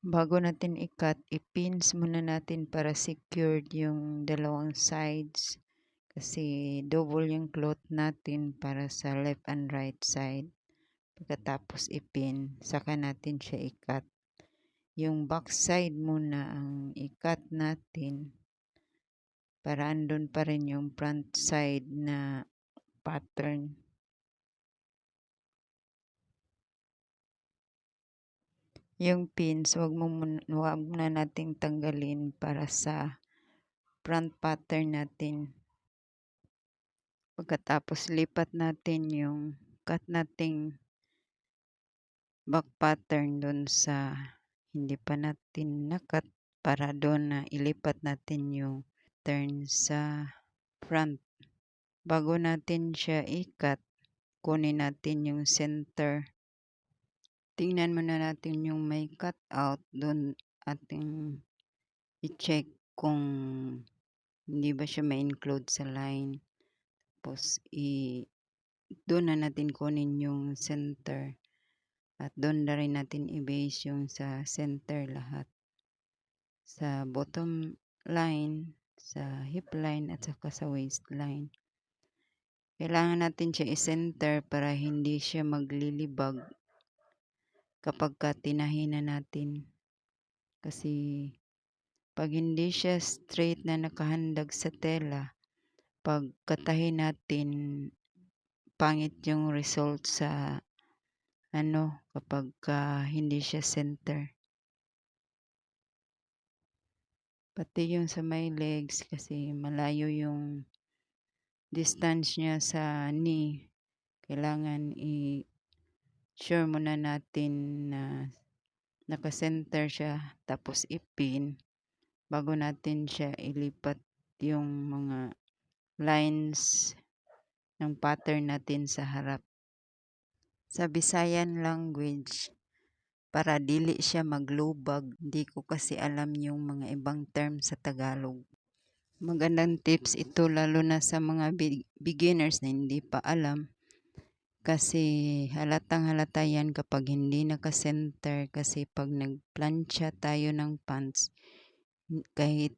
Bago natin i-cut, i-pins muna natin para secured yung dalawang sides. Kasi double yung cloth natin para sa left and right side. Pagkatapos i-pin, saka natin siya i-cut. Yung back side muna ang i-cut natin para andun pa rin yung front side na pattern. Yung pins, wag muna nating tanggalin para sa front pattern natin. Pagkatapos lipat natin yung cut nating back pattern doon sa hindi pa natin na-cut para doon na ilipat natin yung turn sa front. Bago natin siya i-cut, kunin natin yung center. Tingnan muna natin yung may cut out doon, ating i-check kung hindi ba siya ma-include sa line. Tapos doon na natin kunin yung center at doon na rin natin i-base yung sa center lahat. Sa bottom line, sa hip line at saka sa waist line. Kailangan natin siya i-center para hindi siya maglilibag kapag tinahinan natin. Kasi pag hindi siya straight na nakahandag sa tela, pag katahin natin, pangit yung result sa kapag hindi siya center. Pati yung sa my legs kasi malayo yung distance niya sa knee. Kailangan i-sure muna natin na naka-center siya tapos i-pin bago natin siya ilipat yung mga lines ng pattern natin sa harap. Sa Visayan language, para dili siya maglubag. Di ko kasi alam yung mga ibang term sa Tagalog. Magandang tips ito lalo na sa mga beginners na hindi pa alam. Kasi halatang halata yan kapag hindi naka-center. Kasi pag nagplansya tayo ng pants, kahit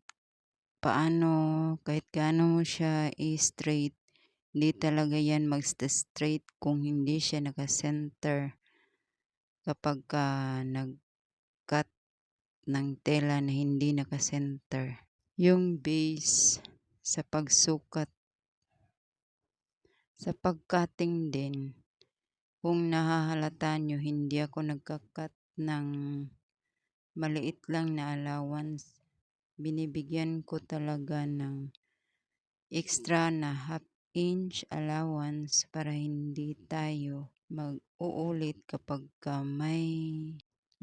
gaano mo siya i-straight, hindi talaga yan mag-straight kung hindi siya naka-center. Kapag nag-cut ng tela na hindi naka-center. Yung base sa pagsukat, sa pag-cutting din, kung nahahalata nyo, hindi ako nagka-cut ng maliit lang na allowance. Binibigyan ko talaga ng extra na half-inch allowance para hindi tayo mag-uulit kapag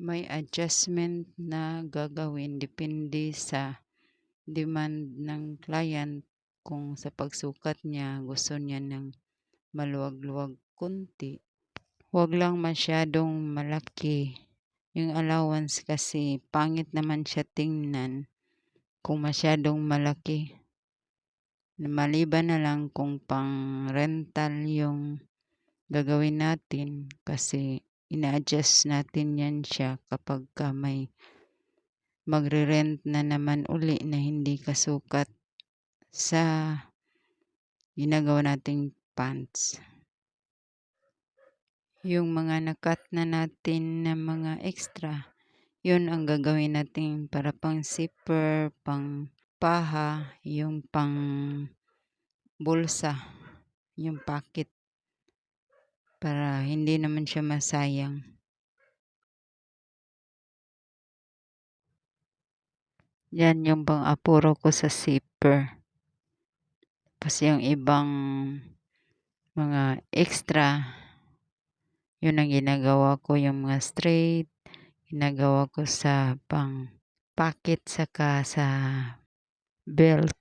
may adjustment na gagawin depende sa demand ng client. Kung sa pagsukat niya gusto niya ng maluwag-luwag kunti, huwag lang masyadong malaki yung allowance kasi pangit naman siya tingnan kung masyadong malaki. Maliban na lang kung pang rental yung gagawin natin kasi ina-adjust natin yan siya kapag may magre-rent na naman uli na hindi kasukat sa ginagawa nating pants. Yung mga nakat na natin na mga extra, yun ang gagawin natin para pang zipper, pang paha, yung pang bulsa, yung pocket, para hindi naman siya masayang. Yan yung pang apuro ko sa zipper. Tapos yung ibang mga extra, yun ang ginagawa ko, yung mga straight, ginagawa ko sa pang pocket saka sa belt.